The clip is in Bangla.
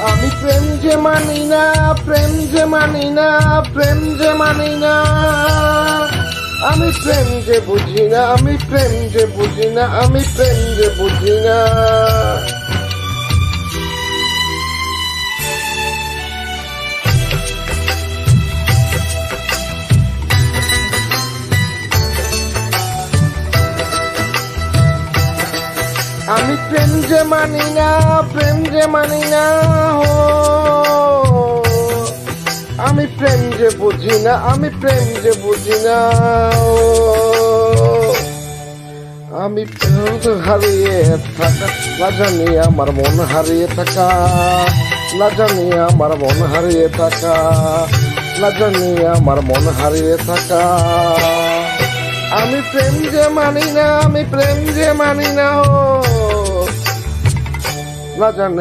আমি প্রেম যে মানি না, প্রেম যে মানি না, প্রেম যে মানি না। আমি প্রেম যে বুঝি না, আমি প্রেম যে বুঝি না, আমি প্রেম যে বুঝি না। আমি প্রেম যে মানি না, প্রেম যে মানি না হো। আমি প্রেম যে বুঝি না, আমি প্রেম যে বুঝি না ও। আমি প্রেম হারিয়ে থাকা, না জানি আমার মন হারিয়ে থাকা, না জানি আমার মন হারিয়ে থাকা, না জানি আমার মন হারিয়ে থাকা। আমি প্রেম যে মানি না, আমি প্রেম যে মানি না ও। না জানি